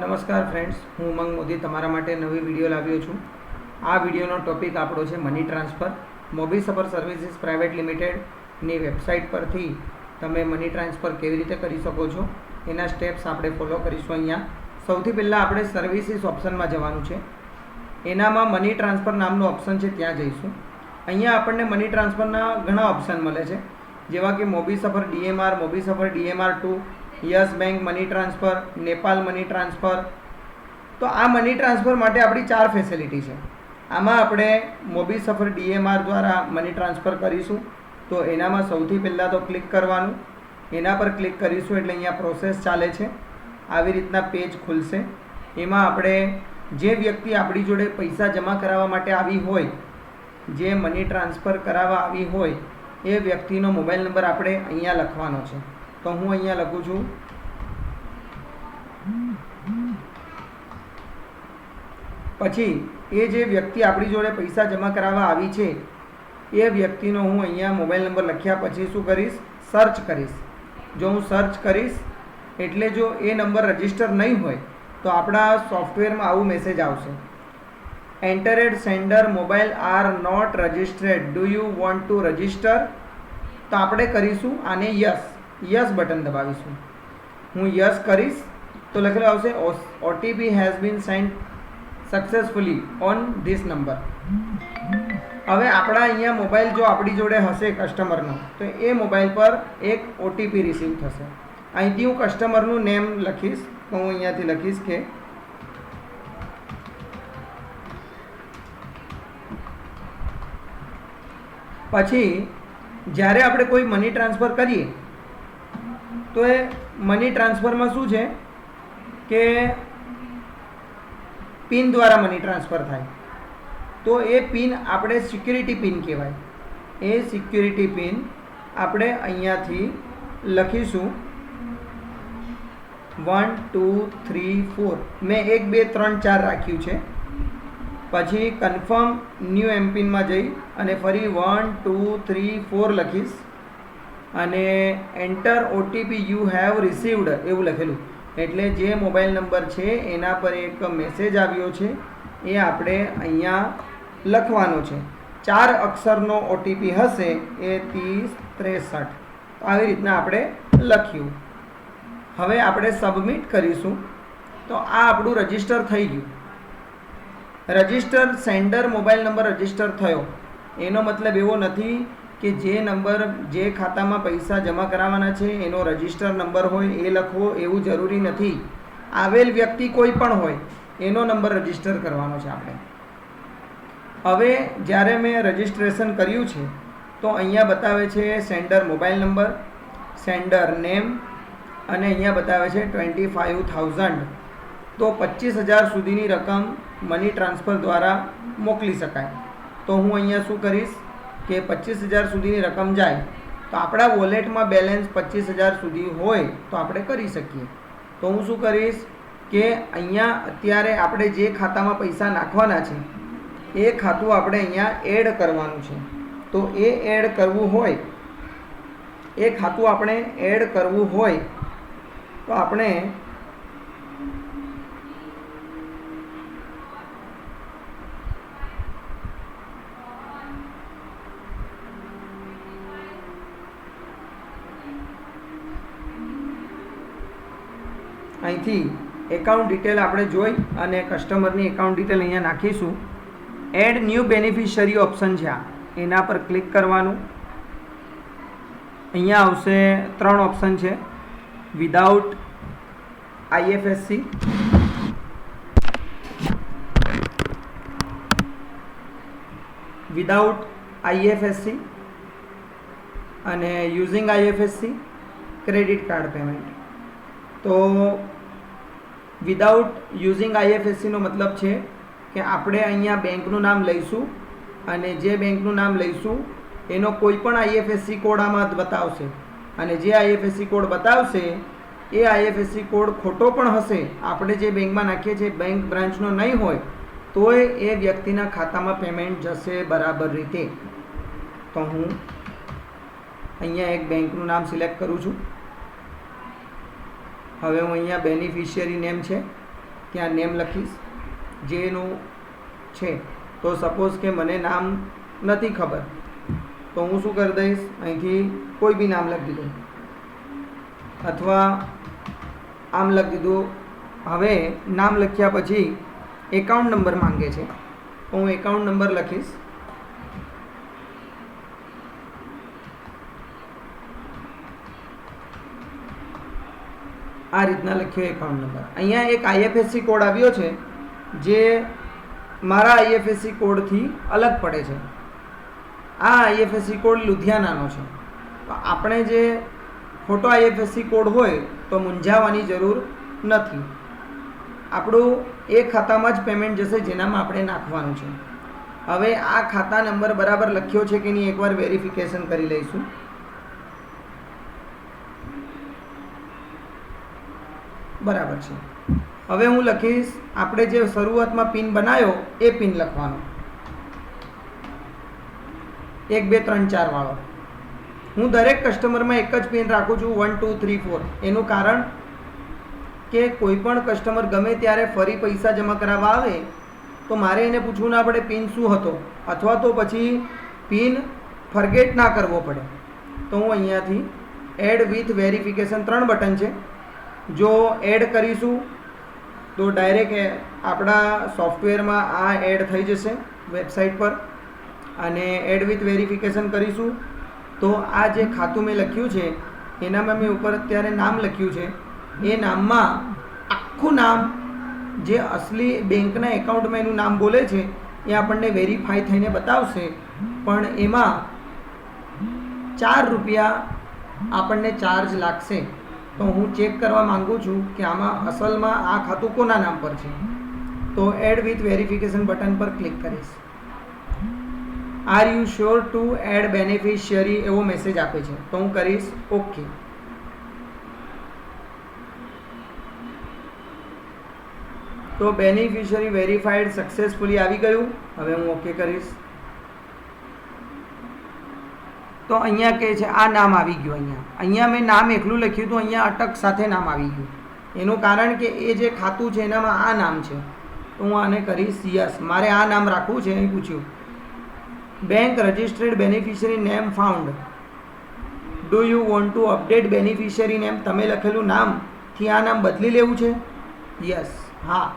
નમસ્કાર ફ્રેન્ડ્સ, હું ઉમંગ મોદી તમારા માટે નવી વિડીયો લાવ્યો છું. આ વિડીયોનો ટોપિક આપણો છે મની ટ્રાન્સફર. મોબી સફર સર્વિસીસ પ્રાઇવેટ લિમિટેડની વેબસાઇટ પરથી તમે મની ટ્રાન્સફર કેવી રીતે કરી શકો છો એના સ્ટેપ્સ આપણે ફોલો કરીશું. અહીંયા સૌથી પહેલાં આપણે સર્વિસીસ ઓપ્શનમાં જવાનું છે. એનામાં મની ટ્રાન્સફર નામનું ઓપ્શન છે, ત્યાં જઈશું. અહીંયા આપણને મની ટ્રાન્સફરના ઘણા ઓપ્શન મળે છે, જેવા કે મોબી સફર DMR, મોબી સફર DMR2, yes bank money transfer, Nepal money transfer. તો આ મની ટ્રાન્સફર માટે આપણી 4 ફેસિલિટી છે. આમાં આપણે મોબી સફર DMR દ્વારા મની ટ્રાન્સફર કરીશું. તો એનામાં સૌથી પહેલાં તો ક્લિક કરવાનું. એના પર ક્લિક કરીશું એટલે અહીંયા પ્રોસેસ ચાલે છે. આવી રીતના પેજ ખુલશે. એમાં આપણે જે વ્યક્તિ આપણી જોડે પૈસા જમા કરાવવા માટે આવી હોય, જે મની ટ્રાન્સફર કરાવવા આવી હોય, એ વ્યક્તિનો મોબાઈલ નંબર આપણે અહીંયા લખવાનો છે. તો હું અહીંયા લખું છું. પછી એ જે વ્યક્તિ આપણી જોડે પૈસા જમા કરાવવા આવી છે એ વ્યક્તિનો હું અહીંયા મોબાઈલ નંબર લખ્યા પછી શું કરીશ? સર્ચ કરીશ. જો હું સર્ચ કરીશ એટલે જો એ નંબર રજિસ્ટર નહીં હોય તો આપણા સોફ્ટવેરમાં આવું મેસેજ આવશે, entered sender mobile are not registered, do you want to register? તો આપણે કરીશું આને યસ બટન દબાવીશું. હું યસ કરીશ તો લખેલું આવશે OTP has been send successfully on this number. હવે આપણા અહીંયા મોબાઈલ જો આપણી જોડે હશે કસ્ટમરનો, તો એ મોબાઈલ પર એક OTP રિસીવ થશે. અહીંથી હું કસ્ટમરનું નેમ લખીશ. તો હું અહીંયાથી લખીશ કે પછી જ્યારે આપણે કોઈ મની ટ્રાન્સફર કરીએ તો એ મની ટ્રાન્સફરમાં શું છે કે પિન દ્વારા મની ટ્રાન્સફર થાય. તો એ પિન આપણે સિક્યુરિટી પિન કહેવાય. એ સિક્યુરિટી પિન આપણે અહીંયાથી લખીશું 1 2 3 4. મેં 1 2 3 4 રાખ્યું છે. પછી કન્ફર્મ ન્યૂ એમપિનમાં જઈ અને ફરી 1 2 3 4 લખીશ અને enter OTP you have received એવું લખેલું. એટલે જે મોબાઈલ નંબર છે એના પર એક મેસેજ આવ્યો છે એ આપણે અહીંયા લખવાનો છે. 4 અક્ષરનો OTP હશે, એ 30 63. આવી રીતના આપણે લખ્યું. હવે આપણે સબમિટ કરીશું. તો આ આપણું રજિસ્ટર થઈ ગયું. Register sender mobile number register થયો એનો મતલબ એવો નથી કે જે નંબર જે ખાતામાં પૈસા જમા કરાવવાના છે એનો રજિસ્ટર નંબર હોય એ લખવો એવું જરૂરી નથી. આવેલ વ્યક્તિ કોઈ પણ હોય એનો નંબર રજિસ્ટર કરવાનો છે આપણે. હવે જ્યારે મેં રજિસ્ટ્રેશન કર્યું છે તો અહીંયા બતાવે છે sender mobile number, sender name અને અહીંયા બતાવે છે 25,000. તો 25,000 સુધીની રકમ મની ટ્રાન્સફર દ્વારા મોકલી શકાય. તો હું અહીંયા શું કરીશ કે 25,000 સુધીની રકમ જાય તો આપણા વોલેટમાં બેલેન્સ 25,000 સુધી હોય તો આપણે કરી શકીએ. તો હું શું કરીશ કે અહીંયા અત્યારે આપણે જે ખાતામાં પૈસા નાખવાના છે એ ખાતું આપણે અહીંયા એડ કરવાનું છે. તો એ એડ કરવું હોય, એ ખાતું આપણે એડ કરવું હોય તો આપણે અહીંથી એકાઉન્ટ ડિટેલ આપણે જોઈ અને કસ્ટમરની એકાઉન્ટ ડિટેલ અહીંયા નાખીશું. એડ ન્યૂ બેનિફિશિયરી ઓપ્શન છે, એના પર ક્લિક કરવાનું. અહીંયા આવશે 3 ઓપ્શન છે, વિધાઉટ IFSC, વિધાઉટ IFSC અને using IFSC, credit card payment. તો વિધાઉટ યુઝિંગ IFSC નો મતલબ છે કે આપણે અહીંયા બેંકનું નામ લઈશું અને જે બેંકનું નામ લઈશું એનો કોઈ પણ IFSC કોડ આમાં બતાવશે અને જે IFSC કોડ બતાવશે એ IFSC કોડ ખોટો પણ હશે, આપણે જે બેંકમાં નાખીએ છીએ બેંક બ્રાન્ચનો નહીં હોય તોય એ વ્યક્તિના ખાતામાં પેમેન્ટ જશે બરાબર રીતે. તો હું અહીંયા એક બેંકનું નામ સિલેક્ટ કરું છું. હવે હું અહીંયા બેનિફિશિયરી નેમ છે ત્યાં નેમ લખીશ જેનું છે. તો સપોઝ કે મને નામ નથી ખબર તો હું શું કરી દઈશ, અહીંથી કોઈ બી નામ લખી દઉં અથવા આમ લખી દીધું. હવે નામ લખ્યા પછી એકાઉન્ટ નંબર માંગે છે તો હું એકાઉન્ટ નંબર લખીશ. આ રીતના લખ્યો એકાઉન્ટ નંબર. અહીંયા એક આઈએફએસસી કોડ આવ્યો છે જે મારા આઈએફએસસી કોડથી અલગ પડે છે. આ આઈએફએસસી કોડ લુધિયાનાનો છે. તો આપણે જે ખોટો આઈએફએસસી કોડ હોય તો મૂંઝાવાની જરૂર નથી. આપણું એ ખાતામાં જ પેમેન્ટ જશે જેનામાં આપણે નાખવાનું છે. હવે આ ખાતા નંબર બરાબર લખ્યો છે કે નહીં એકવાર વેરિફિકેશન કરી લઈશું. બરાબર છે. હવે હું લખીશ, આપણે જે શરૂઆતમાં પિન બનાવ્યો એ પિન લખવાનો 1 2 3 4 વાળો. હું દરેક કસ્ટમરમાં એક જ પિન રાખું છું 1 2 3 4. એનું કારણ કે કોઈ પણ કસ્ટમર ગમે ત્યારે ફરી પૈસા જમા કરાવવા આવે તો મારે એને પૂછવું ના પડે પિન શું હતો, અથવા તો પછી પિન ફરગેટ ના કરવો પડે. તો હું અહીંયાથી એડ વિથ વેરિફિકેશન 3 બટન છે. જો એડ કરીશું તો ડાયરેક્ટ આપણા સોફ્ટવેરમાં આ એડ થઈ જશે વેબસાઇટ પર. અને એડ વિથ વેરિફિકેશન કરીશું તો આ જે ખાતું મેં લખ્યું છે એનામાં મેં ઉપર અત્યારે નામ લખ્યું છે એ નામમાં આખું નામ જે અસલી બેંકના એકાઉન્ટમાં એનું નામ બોલે છે એ આપણને વેરીફાઈ થઈને બતાવશે. પણ એમાં 4 રૂપિયા આપણને ચાર્જ લાગશે. તો હું ચેક કરવા માગું છું કે આમાં અસલમાં આ ખાતું કોના નામ પર છે. તો એડ વિથ વેરિફિકેશન બટન પર ક્લિક કરીશ. Are you sure to add beneficiary એવો મેસેજ આપે છે તો હું કરીશ ઓકે. તો બેનિફિશિયરી વેરીફાઈડ સક્સેસફુલી આવી ગયું. હવે હું ઓકે કરીશ. તો અહીંયા કહે છે આ નામ આવી ગયું. અહીંયા મેં નામ એકલું લખ્યું હતું, અહીંયા અટક સાથે નામ આવી ગયું. એનું કારણ કે એ જે ખાતું છે એનામાં આ નામ છે. તો હું આને કરીશ યસ. મારે આ નામ રાખવું છે. અહીં પૂછ્યું bank registered beneficiary name found, do you want two update beneficiary name. તમે લખેલું નામથી આ નામ બદલી લેવું છે? યસ, હા.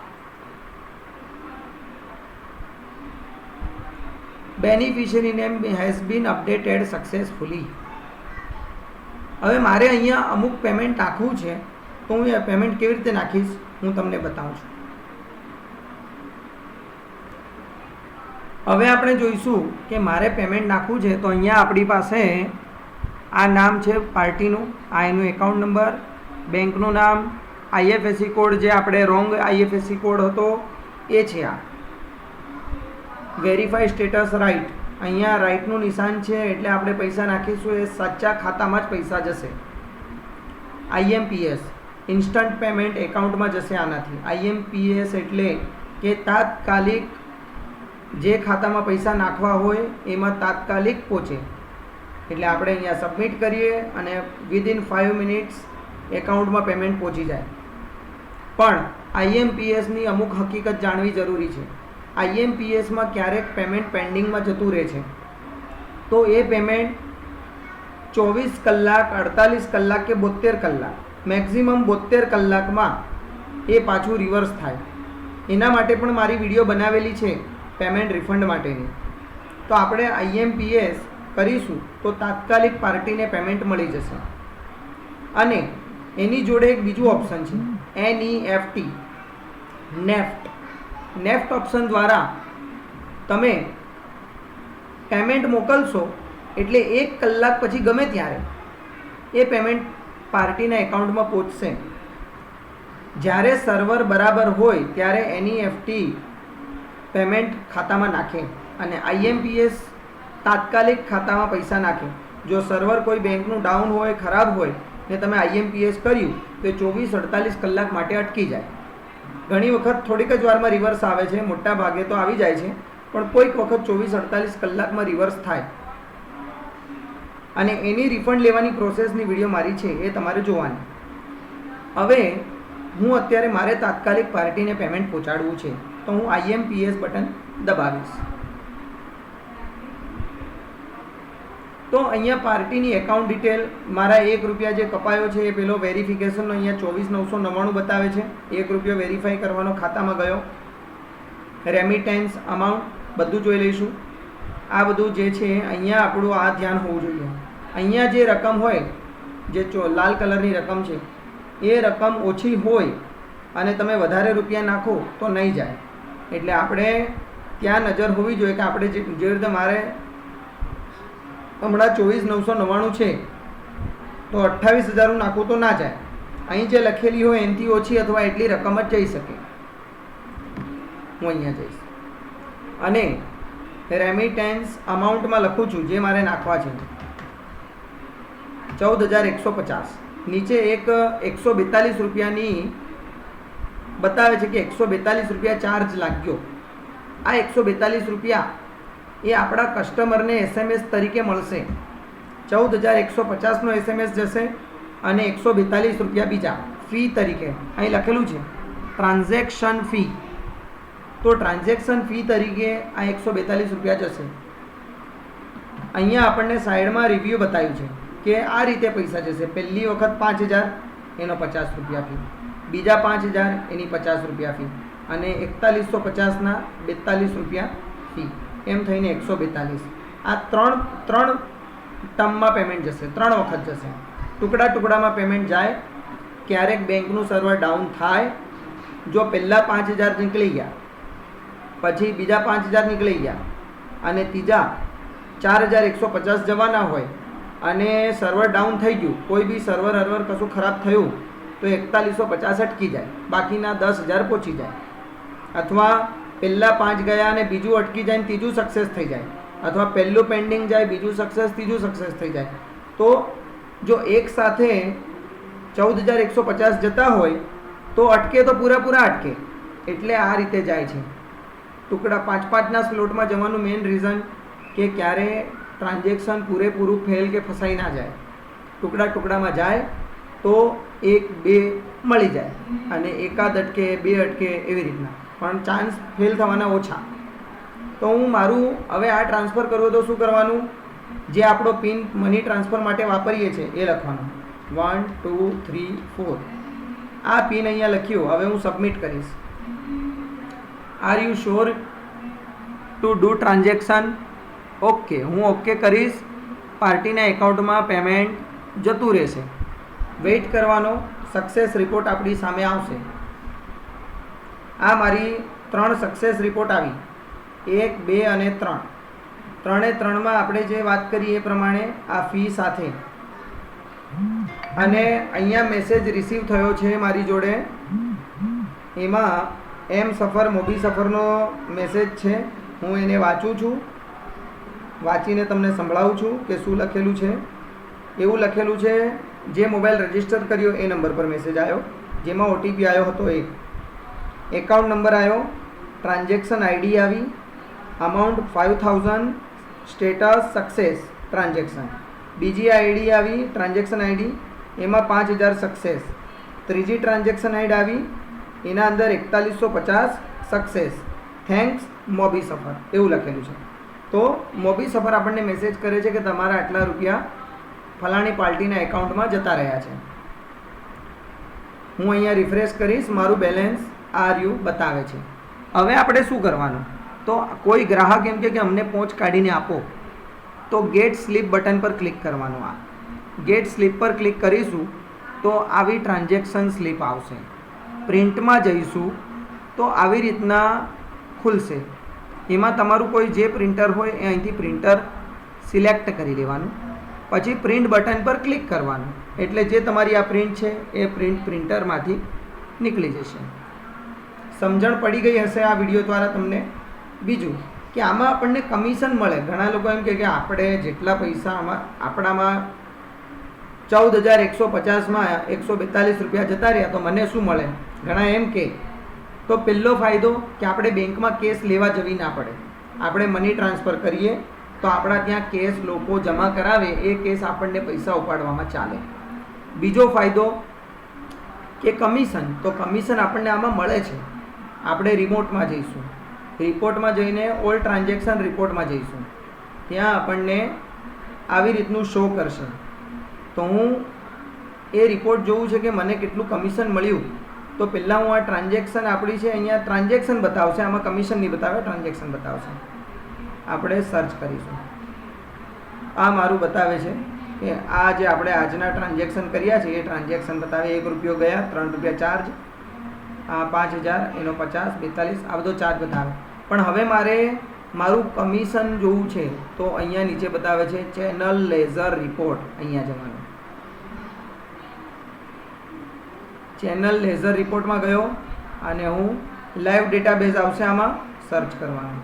Beneficiary name has been updated successfully. હવે મારે અહીંયા અમુક પેમેન્ટ નાખવું છે તો હું એ પેમેન્ટ કેવી રીતે નાખીશ હું તમને બતાવું છું. હવે આપણે જોઈશું કે મારે પેમેન્ટ નાખવું છે તો અહીંયા આપણી પાસે આ નામ છે પાર્ટીનું, આ એનું એકાઉન્ટ નંબર, બેંકનું નામ, આઈએફએસસી કોડ જે આપણે રોંગ આઈએફએસસી કોડ હતો એ છે. આ વેરીફાઈ સ્ટેટસ રાઈટ, અહીંયા રાઈટનું નિશાન છે એટલે આપણે પૈસા નાખીશું. એ સાચા ખાતામાં જ પૈસા જશે. આઈએમપીએસ ઇન્સ્ટન્ટ પેમેન્ટ એકાઉન્ટમાં જશે આનાથી. આઈએમપીએસ એટલે કે તાત્કાલિક જે ખાતામાં પૈસા નાખવા હોય એમાં તાત્કાલિક પહોંચે. એટલે આપણે અહીંયા સબમિટ કરીએ અને વિધિન 5 મિનિટ્સ એકાઉન્ટમાં પેમેન્ટ પહોંચી જાય. પણ આઈએમપીએસની અમુક હકીકત જાણવી જરૂરી છે. આઈએમપીએસમાં ક્યારેક પેમેન્ટ પેન્ડિંગમાં જતું રહે છે તો એ પેમેન્ટ 24 કલાક, 48 કલાક કે 72 કલાક, મેક્સિમમ 72 કલાકમાં એ પાછું રિવર્સ થાય. એના માટે પણ મારી વિડીયો બનાવેલી છે પેમેન્ટ રિફંડ માટેની. તો આપણે આઈએમપીએસ કરીશું તો તાત્કાલિક પાર્ટીને પેમેન્ટ મળી જશે. અને એની જોડે એક બીજું ઓપ્શન છે NEFT, નેફ્ટ. નેફ્ટ ઓપ્શન દ્વારા તમે પેમેન્ટ મોકલશો એટલે 1 કલાક પછી ગમે ત્યારે એ પેમેન્ટ પાર્ટીના એકાઉન્ટમાં પહોંચશે. જ્યારે સર્વર બરાબર હોય ત્યારે NEFT પેમેન્ટ ખાતામાં નાખે અને આઈએમપીએસ તાત્કાલિક ખાતામાં પૈસા નાખે. જો સર્વર કોઈ બેંકનું ડાઉન હોય, ખરાબ હોય ને તમે આઈએમપીએસ કર્યું તો 24-48 કલાક માટે અટકી જાય. ઘણી વખત થોડીક જ વારમાં રિવર્સ આવે છે, મોટા ભાગે તો આવી જાય છે, પણ કોઈક વખત 24-48 કલાકમાં રિવર્સ થાય. અને એની રિફંડ લેવાની પ્રોસેસની વિડીયો મારી છે એ તમારે જોવાની. હવે હું અત્યારે મારે તાત્કાલિક પાર્ટીને પેમેન્ટ પહોંચાડવું છે, તો હું IMPS બટન દબાવીશ. તો અહીંયા પાર્ટીની એકાઉન્ટ ડિટેલ, મારા ₹1 જે કપાયો છે એ પેલો વેરિફિકેશનનો અહીંયા 24,999 બતાવે છે. ₹1 વેરીફાઈ કરવાનો, ખાતામાં ગયો. રેમિટેન્સ અમાઉન્ટ બધું જોઈ લઈશું. આ બધું જે છે અહીંયા આપણું આ ધ્યાન હોવું જોઈએ. અહીંયા જે રકમ હોય, જે લાલ કલરની રકમ છે, એ રકમ ઓછી હોય અને તમે વધારે રૂપિયા નાખો તો નહીં જાય. એટલે આપણે ત્યાં નજર હોવી જોઈએ કે આપણે જે રીતે મારે હમણાં 24,999 છે તો 28,000 નાખું તો ના જાય. અહીં જે લખેલી હોય એનાથી ઓછી અથવા એટલી રકમ જ જઈ શકે. હું અહીંયા જઈશ અને રેમિટેન્સ અમાઉન્ટમાં લખું છું જે મારે નાખવા છે, 14,150. નીચે એક ₹142 બતાવે છે કે ₹142 ચાર્જ લાગ્યો. આ ₹142 એ આપણા કસ્ટમરને SMS તરીકે મળશે. 14,150નો SMS જશે અને ₹142 બીજા ફી તરીકે અહીં લખેલું છે ટ્રાન્ઝેક્શન ફી. તો ટ્રાન્ઝેક્શન ફી તરીકે આ ₹142 જશે. અહીંયા આપણને સાઈડમાં રિવ્યૂ બતાવ્યું છે કે આ રીતે પૈસા જશે. પહેલી વખત 5,000 એનો ₹50 ફી, બીજા 5,000 એની ₹50 ફી અને 4150ના ₹42 ફી, એમ થઈને 142. આ ત્રણ ટર્મમાં પેમેન્ટ જશે, 3 વખત જશે. ટુકડામાં પેમેન્ટ જાય. ક્યારેક બેંકનું સર્વર ડાઉન થાય. જો પહેલાં 5,000 નીકળી ગયા, પછી બીજા 5,000 નીકળી ગયા અને ત્રીજા 4,150 જવાના હોય અને સર્વર ડાઉન થઈ ગયું, કોઈ બી સર્વર કશું ખરાબ થયું તો 4150 અટકી જાય, બાકીના 10,000 પહોંચી જાય. અથવા પહેલાં 5 ગયા અને બીજું અટકી જાય ને ત્રીજું સક્સેસ થઈ જાય, અથવા પહેલું પેન્ડિંગ જાય, બીજું સક્સેસ, ત્રીજું સક્સેસ થઈ જાય. તો જો એક સાથે 14,150 જતા હોય તો અટકે તો પૂરા અટકે. એટલે આ રીતે જાય છે. ટુકડા 5-5ના સ્લોટમાં જવાનું મેઇન રીઝન કે ક્યારે ટ્રાન્ઝેક્શન પૂરેપૂરું ફેલ કે ફસાઈ ના જાય. ટુકડામાં જાય તો 1-2 મળી જાય અને એકાદ અટકે, 2 અટકે, એવી રીતના, પણ ચાન્સ ફેલ થવાના ઓછા. તો હું મારું હવે આ ટ્રાન્સફર કરવું તો શું કરવાનું? જે આપણો પિન મની ટ્રાન્સફર માટે વાપરીએ છીએ એ લખવાનો, 1 2 3 4. આ પિન અહીંયા લખ્યું. હવે હું સબમિટ કરીશ. Are you sure to do transaction? Okay, હું ઓકે કરીશ. પાર્ટીના એકાઉન્ટમાં પેમેન્ટ જતું રહેશે. વેઇટ કરવાનો. સક્સેસ રિપોર્ટ આપણી સામે આવશે. આ મારી 3 સક્સેસ રિપોર્ટ આવી, 1 2 અને 3. 3માં આપણે જે વાત કરી એ પ્રમાણે આ ફી સાથે. અને અહીંયા મેસેજ રિસીવ થયો છે મારી જોડે. એમાં સફર મોબી સફરનો મેસેજ છે. હું એને વાંચું છું, વાંચીને તમને સંભળાવું છું કે શું લખેલું છે. એવું લખેલું છે, જે મોબાઈલ રજિસ્ટર કર્યો એ નંબર પર મેસેજ આવ્યો, જેમાં OTP આવ્યો હતો. એકાઉન્ટ નંબર આવ્યો, ટ્રાન્ઝેક્શન ID આવી, અમાઉન્ટ 5,000, સ્ટેટસ સક્સેસ ટ્રાન્ઝેક્શન. બીજી ID આવી, ટ્રાન્ઝેક્શન ID, એમાં 5,000 સક્સેસ. ત્રીજી ટ્રાન્ઝેક્શન ID આવી, એના અંદર 4150 સક્સેસ. થેન્ક્સ મોબી સફર, એવું લખેલું છે. તો મોબી સફર આપણને મેસેજ કરે છે કે તમારા આટલા રૂપિયા ફલાણી પાર્ટીના એકાઉન્ટમાં જતા રહ્યા છે. હું અહીંયા રિફ્રેશ કરીશ, મારું બેલેન્સ આ રહ્યું બતાવે છે. હવે આપણે શું કરવાનું? તો કોઈ ગ્રાહક એમ કે અમને પહોંચ કાઢીને આપો, તો ગેટ સ્લીપ બટન પર ક્લિક કરવાનું. આ ગેટ સ્લીપ પર ક્લિક કરીશું તો આવી ટ્રાન્ઝેક્શન સ્લીપ આવશે. પ્રિન્ટમાં જઈશું તો આવી રીતના ખુલશે. એમાં તમારું કોઈ જે પ્રિન્ટર હોય એ અહીંથી પ્રિન્ટર સિલેક્ટ કરી લેવાનું. પછી પ્રિન્ટ બટન પર ક્લિક કરવાનું, એટલે જે તમારી આ પ્રિન્ટ છે એ પ્રિન્ટરમાંથી નીકળી જશે. સમજણ પડી ગઈ હશે આ વિડીયો દ્વારા તમને. બીજું કે આમાં આપણને કમિશન મળે. ઘણા લોકો એમ કે આપણે જેટલા પૈસા આપણામાં 14,150માં ₹142 જતા રહ્યા તો મને શું મળે? ઘણા એમ કે. તો પહેલો ફાયદો કે આપણે બેંકમાં કેશ લેવા જવી ના પડે. આપણે મની ટ્રાન્સફર કરીએ તો આપણા ત્યાં કેશ લોકો જમા કરાવે, એ કેશ આપણને પૈસા ઉપાડવામાં ચાલે. બીજો ફાયદો કે કમિશન, તો કમિશન આપણને આમાં મળે છે. આપણે રિમોટમાં જઈશું, રિપોર્ટમાં જઈને ઓલ ટ્રાન્ઝેક્શન રિપોર્ટમાં જઈશું, ત્યાં આપણને આવી રીતનું શો કરશે. તો હું એ રિપોર્ટ જોવું છે કે મને કેટલું કમિશન મળ્યું. તો પહેલાં હું આ ટ્રાન્ઝેક્શન આપણી છે અહીંયા ટ્રાન્ઝેક્શન બતાવશે, આમાં કમિશન નહીં બતાવે, ટ્રાન્ઝેક્શન બતાવશે. આપણે સર્ચ કરીશું. આ મારું બતાવે છે કે આ જે આપણે આજના ટ્રાન્ઝેક્શન કર્યા છે એ ટ્રાન્ઝેક્શન બતાવે. 1 રૂપિયો ગયા, 3 રૂપિયા ચાર્જ, આ 5000, એનો 50, 42, આ બધો ચાર્જ બતાવે. પણ હવે મારે મારું કમિશન જોવું છે તો અહીંયા નીચે બતાવે છે ચેનલ લેઝર રિપોર્ટ. અહીંયા જવાનું, ચેનલ લેઝર રિપોર્ટમાં ગયો અને હું લાઈવ ડેટાબેઝ આવશે, આમાં સર્ચ કરવાનું.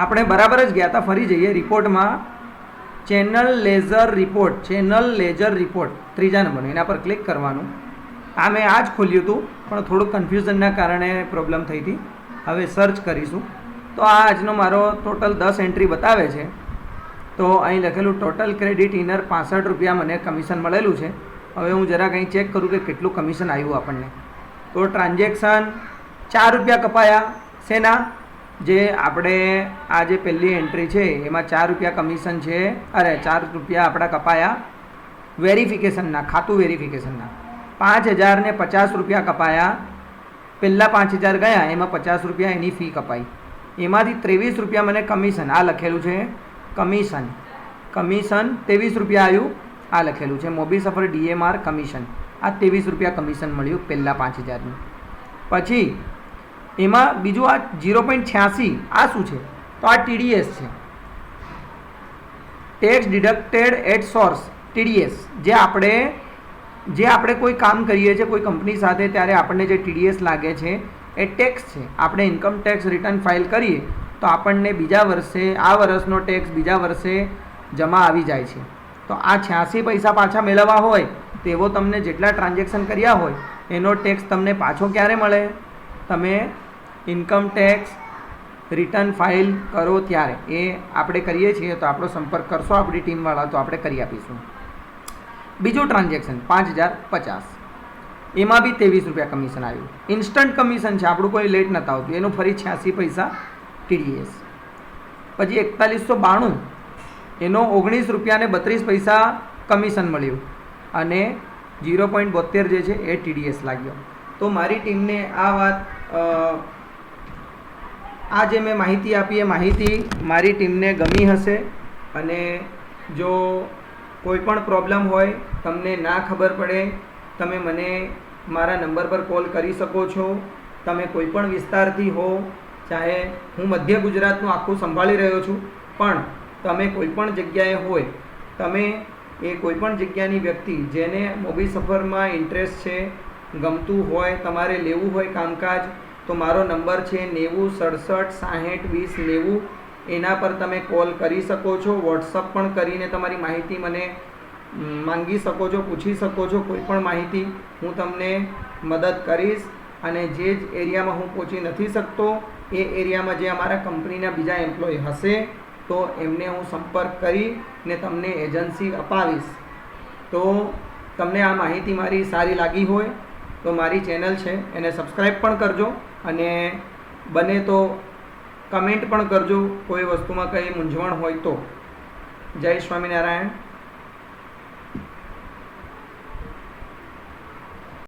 આપણે બરાબર જ ગયા હતા, ફરી જઈએ રિપોર્ટમાં. Channel ledger report, channel ledger report, 3જા નંબરનું, એના પર ક્લિક કરવાનું. આ મેં આ જ ખોલ્યું હતું પણ થોડુંક કન્ફ્યુઝનના કારણે પ્રોબ્લેમ થઈ હતી. હવે સર્ચ કરીશું. તો આ આજનો મારો ટોટલ 10 એન્ટ્રી બતાવે છે. તો અહીં લખેલું ટોટલ ક્રેડિટ ઇનર 65 રૂપિયા મને કમિશન મળેલું છે. હવે હું જરાક અહીં ચેક કરું કે કેટલું કમિશન આવ્યું આપણને. તો ટ્રાન્ઝેક્શન 4 રૂપિયા કપાયા. શેના? જે આપણે આ જે પહેલી એન્ટ્રી છે એમાં 4 રૂપિયા કમિશન છે, અરે 4 રૂપિયા આપણા કપાયા વેરિફિકેશનના, ખાતું વેરિફિકેશનના. 5050 રૂપિયા કપાયા. પહેલાં 5000 ગયા, એમાં 50 રૂપિયા એની ફી કપાઈ. એમાંથી 23 રૂપિયા મને કમિશન, આ લખેલું છે કમિશન, કમિશન 23 રૂપિયા આવ્યું. આ લખેલું છે મોબી સફર DMR કમિશન. આ 23 રૂપિયા કમિશન મળ્યું પહેલાં 5000નું. પછી એમાં બીજું આ 0.86, આ શું છે? તો આ TDS છે, tax deducted at source, TDS. જે આપણે કોઈ કામ કરીએ છીએ કોઈ કંપની સાથે ત્યારે આપણને જે TDS લાગે છે એ ટેક્સ છે. આપણે ઇન્કમ ટેક્સ રિટર્ન ફાઇલ કરીએ તો આપણને બીજા વર્ષે આ વર્ષનો ટેક્સ બીજા વર્ષે જમા આવી જાય છે. તો આ 86 પૈસા પાછા મેળવવા હોય તેવો તમને જેટલા ટ્રાન્ઝેક્શન કર્યા હોય એનો ટેક્સ તમને પાછો ક્યારે મળે? તમે ઇન્કમ ટેક્સ રિટર્ન ફાઇલ કરો ત્યારે. એ આપણે કરીએ છીએ તો આપણો સંપર્ક કરશો આપણી ટીમવાળા, તો આપણે કરી આપીશું. બીજું ટ્રાન્ઝેક્શન 5050, એમાં બી 23 રૂપિયા કમિશન આવ્યું. ઇન્સ્ટન્ટ કમિશન છે, આપણું કોઈ લેટ નહોતું આવતું. એનું ફરી 86 પૈસા TDS. પછી 4192, એનો 19 રૂપિયા ને 32 પૈસા કમિશન મળ્યું અને 0.72 જે છે એ TDS લાગ્યો. તો મારી ટીમને આ વાત, આ જે મેં માહિતી આપી એ માહિતી મારી ટીમને ગમી હશે. અને જો કોઈ પણ પ્રોબ્લેમ હોય, તમને ના ખબર પડે, તમે મને મારા નંબર પર કોલ કરી શકો છો. તમે કોઈ પણ વિસ્તારથી હો, ચાહે હું મધ્ય ગુજરાતનું આખું સંભાળી રહ્યો છું, પણ તમે કોઈ પણ જગ્યાએ હોય, તમે એ કોઈ પણ જગ્યાની વ્યક્તિ જેને મોબી સફરમાં ઇન્ટરેસ્ટ છે, ગમતું હોય, તમારે લેવું હોય કામકાજ, તો મારો નંબર છે 90 67 60 20 90. એના પર તમે કોલ કરી શકો છો. વોટ્સઅપ પણ કરીને તમારી માહિતી મને માંગી શકો છો, પૂછી શકો છો. કોઈ પણ માહિતી હું તમને મદદ કરીશ. અને જે જ એરિયામાં હું પહોંચી નથી શકતો એ એરિયામાં જે અમારા કંપનીના બીજા એમ્પ્લોય હશે તો એમને હું સંપર્ક કરીને તમને એજન્સી અપાવીશ. તો તમને આ માહિતી મારી સારી લાગી હોય તો મારી ચેનલ છે એને સબસ્ક્રાઈબ પણ કરજો અને બને તો કમેન્ટ પણ કરજો કોઈ વસ્તુમાં કંઈ મૂંઝવણ હોય તો. જય સ્વામિનારાયણ.